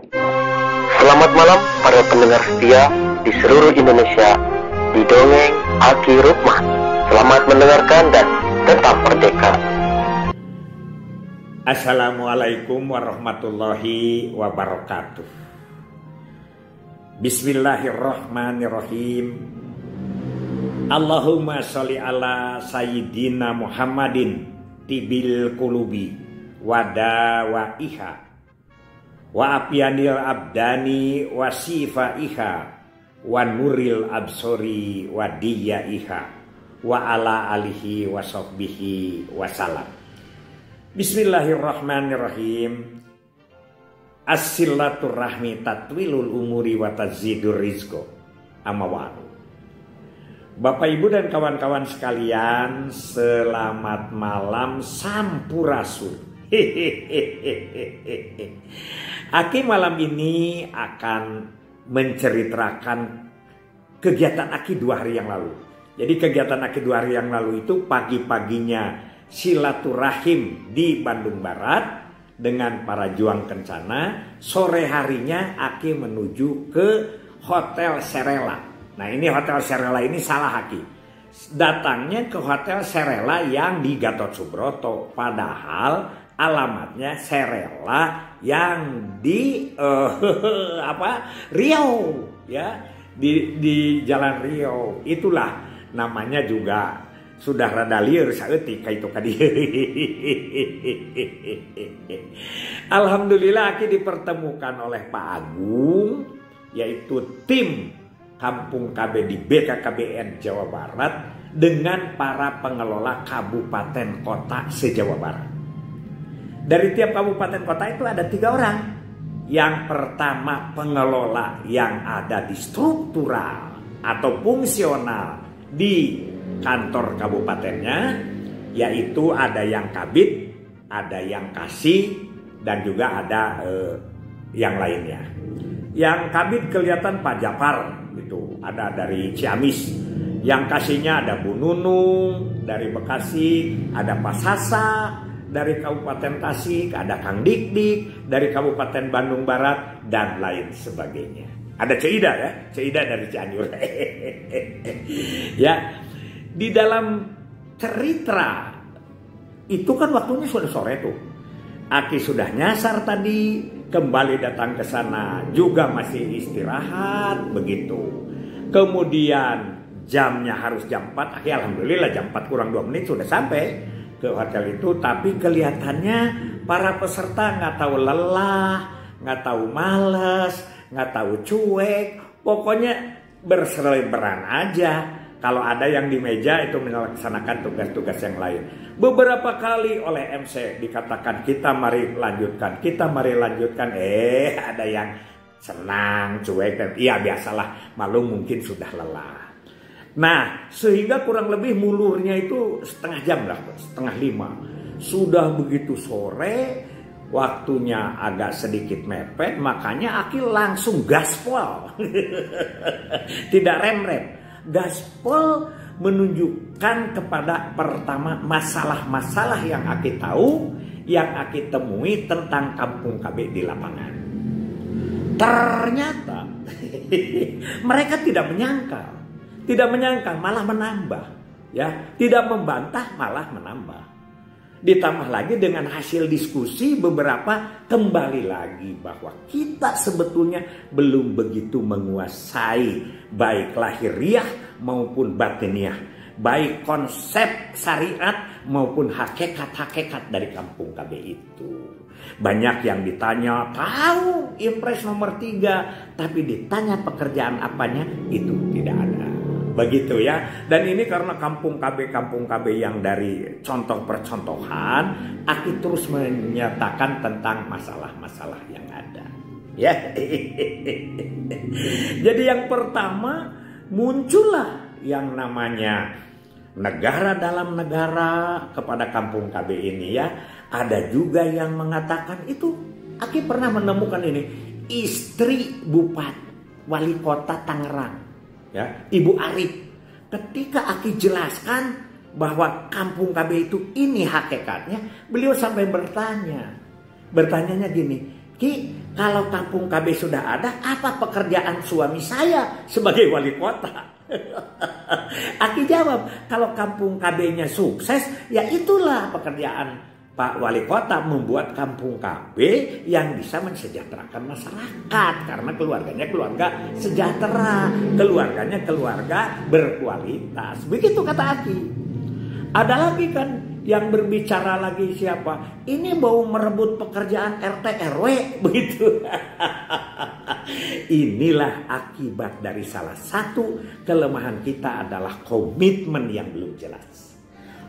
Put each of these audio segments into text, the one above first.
Selamat malam para pendengar setia di seluruh Indonesia di Dongeng Aki Rukman. Selamat mendengarkan dan tetap merdeka. Assalamualaikum warahmatullahi wabarakatuh. Bismillahirrahmanirrahim. Allahumma sholli ala sayyidina Muhammadin tibil qulubi wadawaiha wa apyanil abdani wa sifaiha wa nuril absori wa diyaiha wa ala alihi wa sahbihi wa salam. Bismillahirrahmanirrahim. As-silaturrahmi tatwilul umuri wa tazidur rizqo amawalu. Bapak Ibu dan kawan-kawan sekalian, selamat malam sampurasun. Aki malam ini akan menceritakan kegiatan Aki 2 hari yang lalu. Jadi kegiatan Aki 2 hari yang lalu itu pagi-paginya silaturahim di Bandung Barat dengan para juang kencana. Sore harinya Aki menuju ke Hotel Serela. Nah, ini Hotel Serela ini salah Aki. Datangnya ke Hotel Serela yang di Gatot Subroto, padahal alamatnya Serela yang di Riau, ya, di Jalan Riau. Itulah namanya juga sudah rada lieur saeutik ka itu ka dieu. Alhamdulillah Aki dipertemukan oleh Pak Agung, yaitu tim Kampung KB di BKKBN Jawa Barat dengan para pengelola kabupaten kota se-Jawa Barat. Dari tiap kabupaten kota itu ada 3 orang. Yang pertama pengelola yang ada di struktural atau fungsional di kantor kabupatennya, yaitu ada yang kabid, ada yang kasih, dan juga ada yang lainnya. Yang kabid kelihatan Pak Japar, itu ada dari Ciamis. Yang kasihnya ada Bu Nunung dari Bekasi, ada Pak Sasa dari Kabupaten Tasik, ada Kang Dik-Dik dari Kabupaten Bandung Barat, dan lain sebagainya. Ada Ceida ya, Ceida dari Cianjur. Ya, di dalam cerita itu kan waktunya sudah sore tuh. Aki sudah nyasar tadi, kembali datang ke sana juga masih istirahat begitu. Kemudian jamnya harus jam 4. Aki alhamdulillah jam 4 kurang 2 menit sudah sampai ke hotel itu. Tapi kelihatannya para peserta nggak tahu lelah, nggak tahu malas, nggak tahu cuek. Pokoknya berseliweran aja. Kalau ada yang di meja itu melaksanakan tugas-tugas yang lain. Beberapa kali oleh MC dikatakan kita mari lanjutkan, kita mari lanjutkan. Ada yang senang, cuek, dan iya biasalah, malu mungkin sudah lelah. Nah, sehingga kurang lebih mulurnya itu setengah jam lah, setengah 5. Sudah begitu sore, waktunya agak sedikit mepet, makanya Aki langsung gaspol. Tidak rem-rem. Gaspol menunjukkan kepada pertama masalah-masalah yang Aki tahu, yang Aki temui tentang Kampung KB di lapangan. Ternyata mereka tidak menyangka, malah menambah, ya, tidak membantah malah menambah. Ditambah lagi dengan hasil diskusi beberapa, kembali lagi bahwa kita sebetulnya belum begitu menguasai baik lahiriah maupun batiniah, baik konsep syariat maupun hakikat-hakikat dari Kampung KB itu. Banyak yang ditanya, tahu Impres nomor 3, tapi ditanya pekerjaan apanya, itu tidak ada. Begitu ya. Dan ini karena Kampung KB yang dari contoh percontohan, Aki terus menyatakan tentang masalah-masalah yang ada. Ya. Jadi yang pertama muncullah yang namanya negara dalam negara kepada Kampung KB ini ya. Ada juga yang mengatakan itu, Aki pernah menemukan ini, istri Bupati Wali Kota Tangerang, ya, Ibu Arif. Ketika Aki jelaskan bahwa Kampung KB itu ini hakikatnya, beliau sampai bertanyanya gini, Ki, kalau kampung KB sudah ada, apa pekerjaan suami saya sebagai wali kota? Aki jawab, kalau kampung KB-nya sukses, ya itulah pekerjaan Pak Wali Kota, membuat kampung KB yang bisa mensejahterakan masyarakat. Karena keluarganya keluarga sejahtera, keluarganya keluarga berkualitas. Begitu kata Aki. Ada lagi kan yang berbicara lagi siapa? Ini mau merebut pekerjaan RT RW, begitu. Inilah akibat dari salah satu kelemahan kita adalah komitmen yang belum jelas.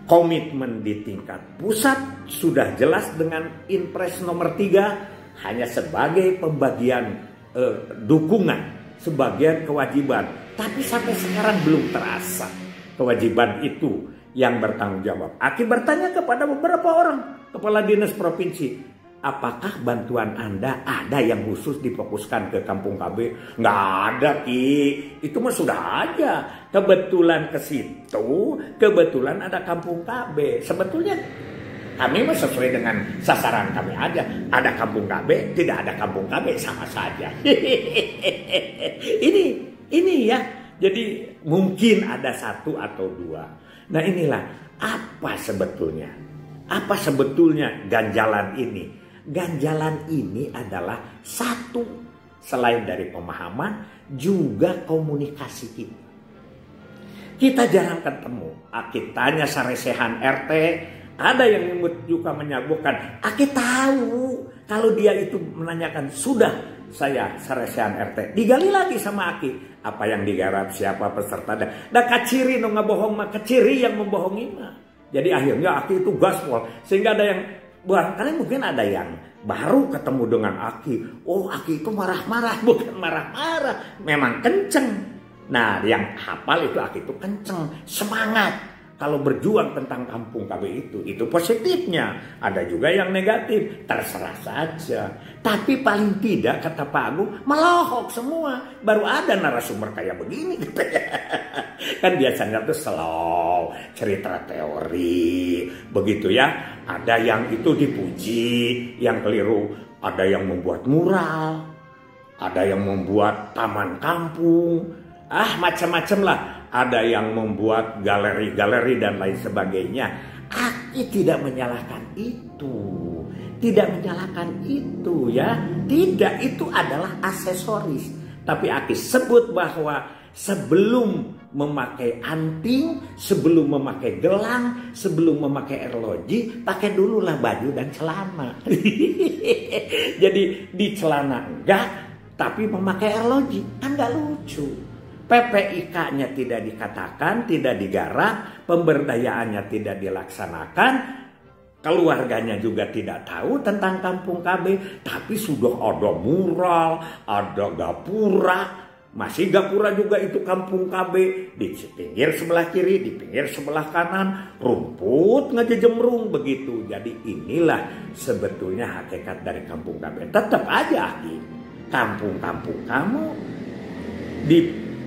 Komitmen di tingkat pusat sudah jelas dengan Inpres nomor 3 hanya sebagai pembagian dukungan, sebagian kewajiban. Tapi sampai sekarang belum terasa kewajiban itu yang bertanggung jawab. Aki bertanya kepada beberapa orang kepala dinas provinsi, apakah bantuan Anda ada yang khusus difokuskan ke kampung KB? Nggak ada, Ki. Itu mah sudah aja. Kebetulan ke situ, kebetulan ada kampung KB. Sebetulnya kami mah sesuai dengan sasaran kami aja. Ada kampung KB, tidak ada kampung KB, sama saja. Ini ya. Jadi mungkin ada satu atau dua. Nah inilah apa sebetulnya? Apa sebetulnya ganjalan ini? Ganjalan ini adalah satu, selain dari pemahaman, juga komunikasi kita. Kita jarang ketemu. Aki tanya saresehan RT, ada yang juga menyebutkan, Aki tahu kalau dia itu menanyakan, sudah saya saresehan RT. Digali lagi sama Aki, apa yang digarap, siapa peserta. Dan kaciri no ngabohong mah, kaciri yang membohongi mah. Jadi akhirnya Aki itu gaspol, sehingga ada yang barangkali mungkin ada yang baru ketemu dengan Aki. Oh, Aki itu marah-marah, bukan marah-marah, memang kenceng. Nah, yang hafal itu Aki itu kenceng, semangat. Kalau berjuang tentang kampung KB itu positifnya. Ada juga yang negatif, terserah saja. Tapi paling tidak kata Pak Agung, melohok semua. Baru ada narasumber kayak begini. Kan biasanya tuh slow, cerita teori, begitu ya. Ada yang itu dipuji, yang keliru. Ada yang membuat mural, ada yang membuat taman kampung, macam-macam lah. Ada yang membuat galeri-galeri dan lain sebagainya. Aki tidak menyalahkan itu. Tidak menyalahkan itu ya. Tidak, itu adalah aksesoris. Tapi Aki sebut bahwa sebelum memakai anting, sebelum memakai gelang, sebelum memakai arloji, pakai dululah baju dan celana. Jadi di celana enggak, tapi memakai arloji. Kan enggak lucu. PPIK-nya tidak dikatakan, tidak digarap, pemberdayaannya tidak dilaksanakan, keluarganya juga tidak tahu tentang kampung KB, tapi sudah ada mural, ada gapura, masih gapura juga itu kampung KB, di pinggir sebelah kiri, di pinggir sebelah kanan, rumput ngejejemrung begitu. Jadi inilah sebetulnya hakikat dari kampung KB. Tetap aja kampung-kampung kamu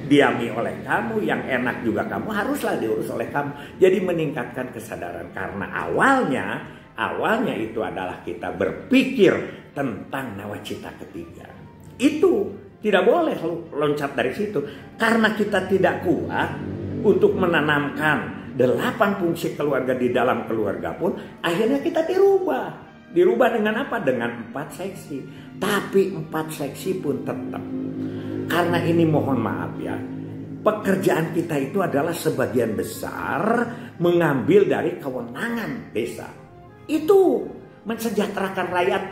diami oleh kamu, yang enak juga kamu, haruslah diurus oleh kamu. Jadi meningkatkan kesadaran, karena awalnya itu adalah kita berpikir tentang nawacita ketiga. Itu tidak boleh loncat dari situ, karena kita tidak kuat untuk menanamkan 8 fungsi keluarga di dalam keluarga pun. Akhirnya kita dirubah dengan apa? Dengan 4 seksi. Tapi 4 seksi pun tetap, karena ini mohon maaf ya, pekerjaan kita itu adalah sebagian besar mengambil dari kewenangan desa. Itu mensejahterakan rakyat,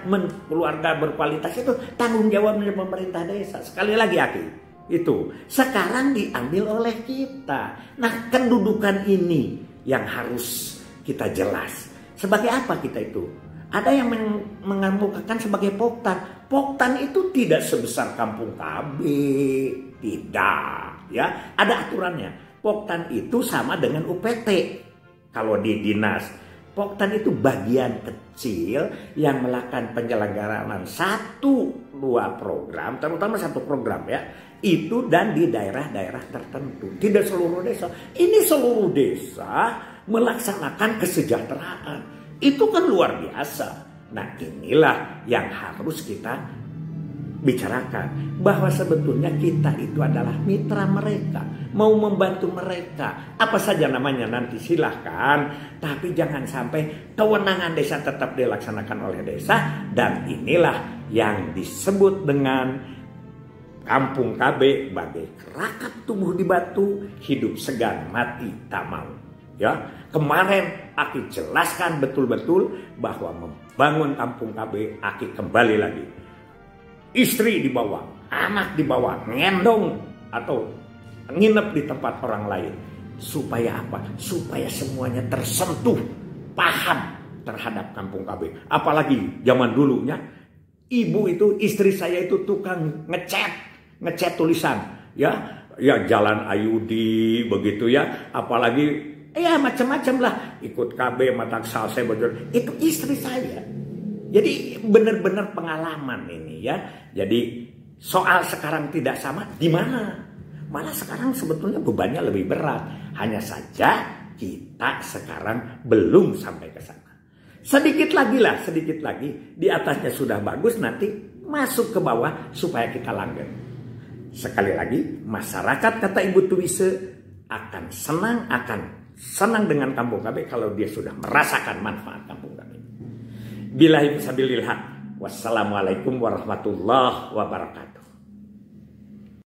keluarga berkualitas, itu tanggung jawabnya pemerintah desa. Sekali lagi Aki, itu sekarang diambil oleh kita. Nah, kedudukan ini yang harus kita jelas. Sebagai apa kita itu? Ada yang mengemukakan sebagai Poktan. Poktan itu tidak sebesar kampung KB, tidak, ya. Ada aturannya. Poktan itu sama dengan UPT. Kalau di dinas, Poktan itu bagian kecil yang melakukan penyelenggaraan 1-2 program, terutama 1 program ya. Itu dan di daerah-daerah tertentu, tidak seluruh desa. Ini seluruh desa melaksanakan kesejahteraan. Itu kan luar biasa. Nah, inilah yang harus kita bicarakan bahwa sebetulnya kita itu adalah mitra mereka, mau membantu mereka, apa saja namanya nanti silahkan, tapi jangan sampai kewenangan desa tetap dilaksanakan oleh desa. Dan inilah yang disebut dengan Kampung KB bagai kerakap tubuh di batu, hidup segan mati tak mau. Ya, kemarin Aki jelaskan betul-betul bahwa membangun Kampung KB, Aki kembali lagi. Istri dibawa, anak dibawa, ngendong atau nginep di tempat orang lain. Supaya apa? Supaya semuanya tersentuh, paham terhadap Kampung KB. Apalagi zaman dulunya, ibu itu, istri saya itu tukang ngecat tulisan. Ya Jalan Ayudi begitu ya. Apalagi ya macam-macam lah. Ikut KB, Matak Salse, itu istri saya. Jadi benar-benar pengalaman ini ya. Jadi soal sekarang tidak sama, di mana? Malah sekarang sebetulnya bebannya lebih berat. Hanya saja kita sekarang belum sampai ke sana. Sedikit lagi. Di atasnya sudah bagus, nanti masuk ke bawah supaya kita langgeng. Sekali lagi, masyarakat kata Ibu Tuwise akan senang dengan Kampung KB kalau dia sudah merasakan manfaat Kampung KB. Billahi fisabilillah. Wassalamualaikum warahmatullahi wabarakatuh.